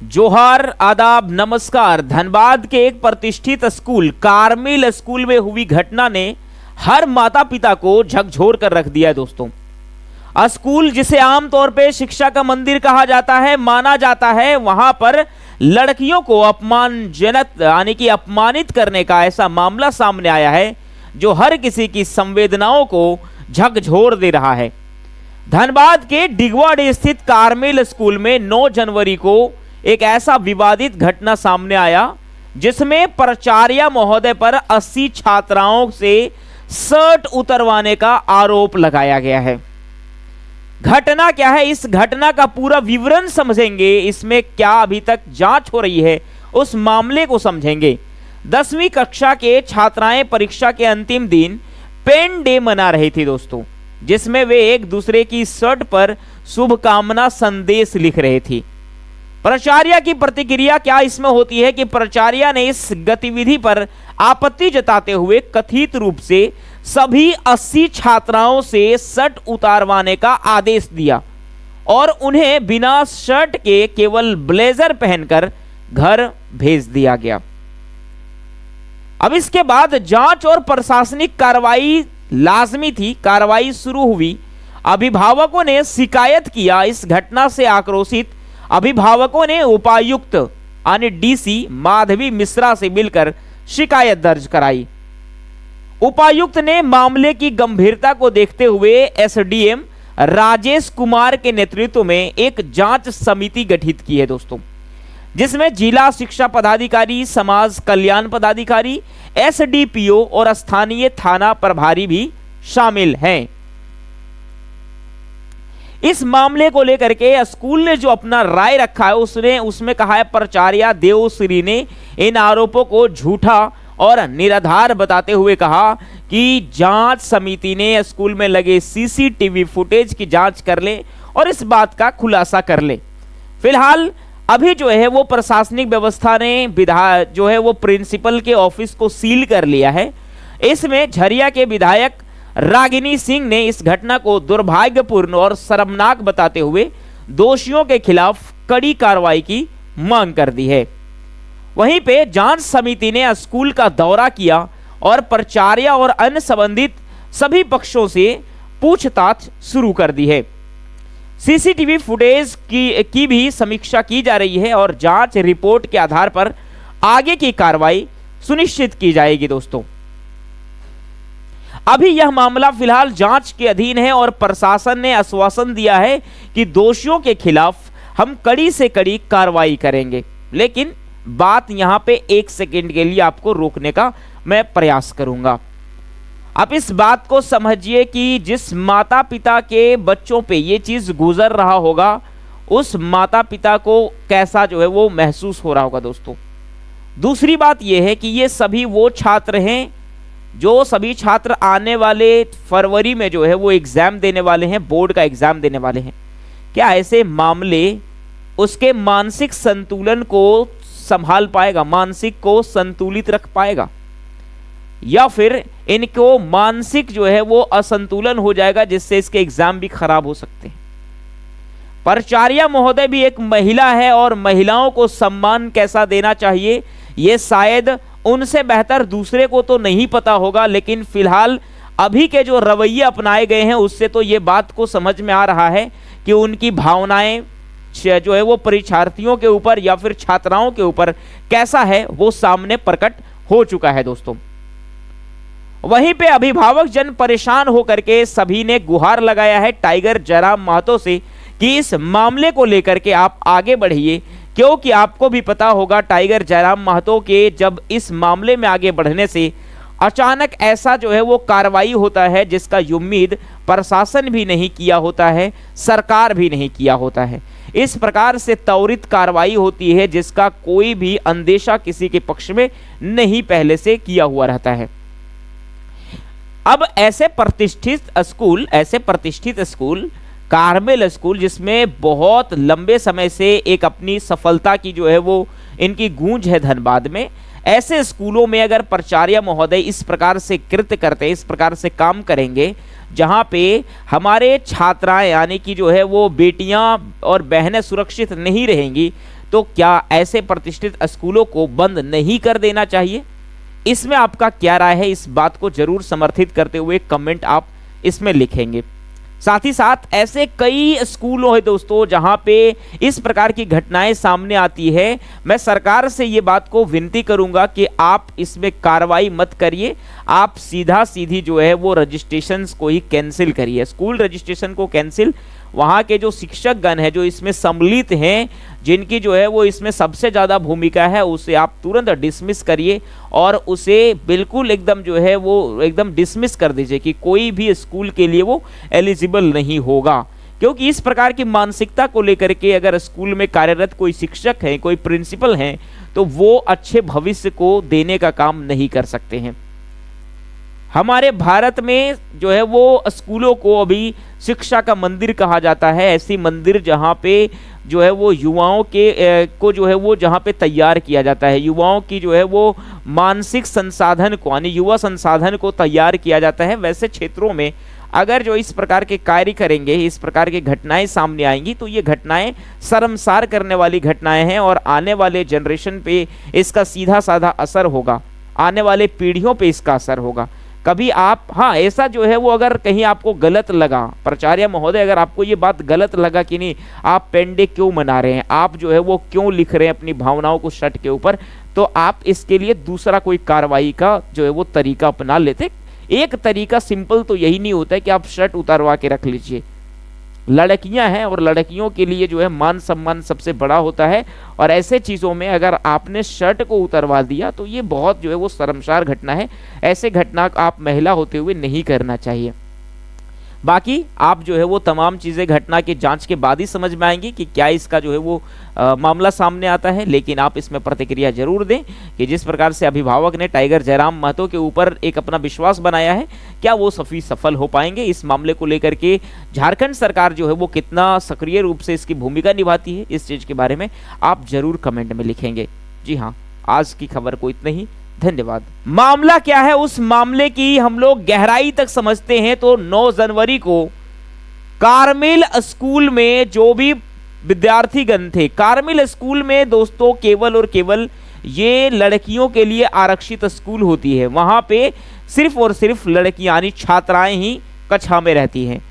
जोहार, आदाब, नमस्कार। धनबाद के एक प्रतिष्ठित स्कूल कार्मेल स्कूल में हुई घटना ने हर माता पिता को झकझोर कर रख दिया है दोस्तों। स्कूल जिसे आमतौर पे शिक्षा का मंदिर कहा जाता है, माना जाता है, वहां पर लड़कियों को अपमानजनक यानी कि अपमानित करने का ऐसा मामला सामने आया है जो हर किसी की संवेदनाओं को झकझोर दे रहा है। धनबाद के डिगवाड़ी स्थित कार्मेल स्कूल में 9 जनवरी को एक ऐसा विवादित घटना सामने आया जिसमें प्राचार्य महोदय पर 80 छात्राओं से शर्ट उतरवाने का आरोप लगाया गया है। घटना क्या है, इस घटना का पूरा विवरण समझेंगे, इसमें क्या अभी तक जांच हो रही है उस मामले को समझेंगे। 10वीं कक्षा के छात्राएं परीक्षा के अंतिम दिन पेन डे मना रही थी दोस्तों, जिसमें वे एक दूसरे की शर्ट पर शुभकामना संदेश लिख रहे थी। प्राचार्य की प्रतिक्रिया क्या इसमें होती है कि प्राचार्य ने इस गतिविधि पर आपत्ति जताते हुए कथित रूप से सभी 80 छात्राओं से शर्ट उतारवाने का आदेश दिया और उन्हें बिना शर्ट के केवल ब्लेजर पहनकर घर भेज दिया गया। अब इसके बाद जांच और प्रशासनिक कार्रवाई लाजमी थी। कार्रवाई शुरू हुई। अभिभावकों ने शिकायत किया। इस घटना से आक्रोशित अभिभावकों ने उपायुक्त यानी डीसी माधवी मिश्रा से मिलकर शिकायत दर्ज कराई। उपायुक्त ने मामले की गंभीरता को देखते हुए एसडीएम राजेश कुमार के नेतृत्व में एक जांच समिति गठित की है दोस्तों, जिसमें जिला शिक्षा पदाधिकारी, समाज कल्याण पदाधिकारी, एसडीपीओ और स्थानीय थाना प्रभारी भी शामिल हैं। इस मामले को लेकर के स्कूल ने जो अपना राय रखा है उसमें कहा है प्राचार्य देवश्री ने इन आरोपों को झूठा और निराधार बताते हुए कहा कि जांच समिति ने स्कूल में लगे सीसीटीवी फुटेज की जांच कर ले और इस बात का खुलासा कर ले। फिलहाल अभी जो है वो प्रशासनिक व्यवस्था ने जो है वो प्रिंसिपल के ऑफिस को सील कर लिया है। इसमें झरिया के विधायक रागिनी सिंह ने इस घटना को दुर्भाग्यपूर्ण और शर्मनाक बताते हुए दोषियों के खिलाफ कड़ी कार्रवाई की मांग कर दी है। वहीं पे जांच समिति ने स्कूल का दौरा किया और प्राचार्य और अन्य संबंधित सभी पक्षों से पूछताछ शुरू कर दी है। सीसीटीवी फुटेज की भी समीक्षा की जा रही है और जांच रिपोर्ट के आधार पर आगे की कार्रवाई सुनिश्चित की जाएगी दोस्तों। अभी यह मामला फिलहाल जांच के अधीन है और प्रशासन ने आश्वासन दिया है कि दोषियों के खिलाफ हम कड़ी से कड़ी कार्रवाई करेंगे। लेकिन बात यहां पे एक सेकंड के लिए आपको रोकने का मैं प्रयास करूंगा। आप इस बात को समझिए कि जिस माता पिता के बच्चों पे ये चीज गुजर रहा होगा, उस माता पिता को कैसा जो है वो महसूस हो रहा होगा दोस्तों। दूसरी बात यह है कि ये सभी वो छात्र हैं जो सभी छात्र आने वाले फरवरी में जो है वो एग्जाम देने वाले हैं, बोर्ड का एग्जाम देने वाले हैं। क्या ऐसे मामले उसके मानसिक संतुलन को संभाल पाएगा, मानसिक को संतुलित रख पाएगा, या फिर इनको मानसिक जो है वो असंतुलन हो जाएगा जिससे इसके एग्जाम भी खराब हो सकते हैं। प्राचार्य महोदय भी एक महिला है और महिलाओं को सम्मान कैसा देना चाहिए ये शायद उनसे बेहतर दूसरे को तो नहीं पता होगा, लेकिन फिलहाल अभी के जो रवैये अपनाए गए हैं उससे तो ये बात को समझ में आ रहा है कि उनकी भावनाएं जो है वो परीक्षार्थियों के ऊपर या फिर छात्राओं के ऊपर कैसा है वो सामने प्रकट हो चुका है दोस्तों। वहीं पे अभिभावक जन परेशान होकर के सभी ने गुहार लगाया है टाइगर जयराम महतो से कि इस मामले को लेकर के आप आगे बढ़िए, क्योंकि आपको भी पता होगा टाइगर जयराम महतो के जब इस मामले में आगे बढ़ने से अचानक ऐसा जो है वो कार्रवाई होता है जिसका उम्मीद प्रशासन भी नहीं किया होता है, सरकार भी नहीं किया होता है। इस प्रकार से त्वरित कार्रवाई होती है जिसका कोई भी अंदेशा किसी के पक्ष में नहीं पहले से किया हुआ रहता है। अब ऐसे प्रतिष्ठित स्कूल कार्मेल स्कूल जिसमें बहुत लंबे समय से एक अपनी सफलता की जो है वो इनकी गूंज है धनबाद में, ऐसे स्कूलों में अगर प्राचार्य महोदय इस प्रकार से कृत्य करते, इस प्रकार से काम करेंगे जहां पे हमारे छात्राएं यानी कि जो है वो बेटियां और बहनें सुरक्षित नहीं रहेंगी, तो क्या ऐसे प्रतिष्ठित स्कूलों को बंद नहीं कर देना चाहिए? इसमें आपका क्या राय है? इस बात को जरूर समर्थित करते हुए कमेंट आप इसमें लिखेंगे। साथ ही साथ ऐसे कई स्कूलों हैं दोस्तों जहां पे इस प्रकार की घटनाएं सामने आती है। मैं सरकार से ये बात को विनती करूंगा कि आप इसमें कार्रवाई मत करिए, आप सीधा सीधी जो है वो रजिस्ट्रेशंस को ही कैंसिल करिए, स्कूल रजिस्ट्रेशन को कैंसिल। वहाँ के जो शिक्षकगण हैं जो इसमें सम्मिलित हैं, जिनकी जो है वो इसमें सबसे ज़्यादा भूमिका है, उसे आप तुरंत डिसमिस करिए और उसे बिल्कुल एकदम जो है वो एकदम डिसमिस कर दीजिए कि कोई भी स्कूल के लिए वो एलिजिबल नहीं होगा। क्योंकि इस प्रकार की मानसिकता को लेकर के अगर स्कूल में कार्यरत कोई शिक्षक है, कोई प्रिंसिपल हैं, तो वो अच्छे भविष्य को देने का काम नहीं कर सकते हैं। हमारे भारत में जो है वो स्कूलों को अभी शिक्षा का मंदिर कहा जाता है। ऐसी मंदिर जहाँ पे जो है वो युवाओं के को जो है वो जहाँ पे तैयार किया जाता है, युवाओं की जो है वो मानसिक संसाधन को यानी युवा संसाधन को तैयार किया जाता है। वैसे क्षेत्रों में अगर जो इस प्रकार के कार्य करेंगे, इस प्रकार की घटनाएं सामने आएंगी, तो ये घटनाएं शर्मसार करने वाली घटनाएं हैं और आने वाले जनरेशन पे इसका सीधा साधा असर होगा, आने वाले पीढ़ियों पे इसका असर होगा। कभी आप ऐसा जो है वो अगर कहीं आपको गलत लगा, प्राचार्य महोदय अगर आपको ये बात गलत लगा कि नहीं आप पेन डे क्यों मना रहे हैं, आप जो है वो क्यों लिख रहे हैं अपनी भावनाओं को शर्ट के ऊपर, तो आप इसके लिए दूसरा कोई कार्रवाई का जो है वो तरीका अपना लेते। एक तरीका सिंपल तो यही नहीं होता है कि आप शर्ट उतारवा के रख लीजिए। लड़कियां हैं और लड़कियों के लिए जो है मान सम्मान सबसे बड़ा होता है, और ऐसे चीज़ों में अगर आपने शर्ट को उतरवा दिया तो ये बहुत जो है वो शर्मसार घटना है। ऐसे घटना आप महिला होते हुए नहीं करना चाहिए। बाकी आप जो है वो तमाम चीज़ें घटना की जांच के बाद ही समझ में आएंगी कि क्या इसका जो है वो मामला सामने आता है। लेकिन आप इसमें प्रतिक्रिया जरूर दें कि जिस प्रकार से अभिभावक ने टाइगर जयराम महतो के ऊपर एक अपना विश्वास बनाया है, क्या वो सफल हो पाएंगे। इस मामले को लेकर के झारखंड सरकार जो है वो कितना सक्रिय रूप से इसकी भूमिका निभाती है, इस चीज़ के बारे में आप जरूर कमेंट में लिखेंगे। जी हाँ, आज की खबर को इतना ही, धन्यवाद। मामला क्या है, उस मामले की हम लोग गहराई तक समझते हैं। तो 9 जनवरी को कार्मेल स्कूल में जो भी विद्यार्थीगण थे, कार्मेल स्कूल में दोस्तों केवल और केवल ये लड़कियों के लिए आरक्षित स्कूल होती है। वहां पे सिर्फ और सिर्फ लड़कियां यानी छात्राएं ही कक्षा में रहती हैं।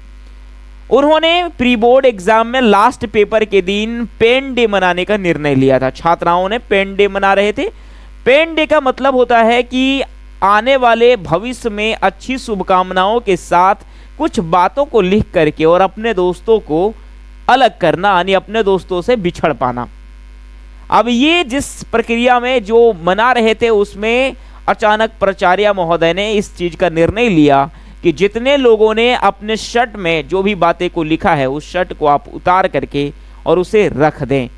उन्होंने प्री बोर्ड एग्जाम में लास्ट पेपर के दिन पेन डे मनाने का निर्णय लिया था। छात्राओं ने पेन डे मना रहे थे। पेन डे का मतलब होता है कि आने वाले भविष्य में अच्छी शुभकामनाओं के साथ कुछ बातों को लिख करके और अपने दोस्तों को अलग करना, यानी अपने दोस्तों से बिछड़ पाना। अब ये जिस प्रक्रिया में जो मना रहे थे उसमें अचानक प्राचार्य महोदय ने इस चीज का निर्णय लिया कि जितने लोगों ने अपने शर्ट में जो भी बातें को लिखा है उस शर्ट को आप उतार करके और उसे रख दें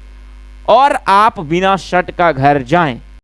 और आप बिना शर्ट का घर जाएं।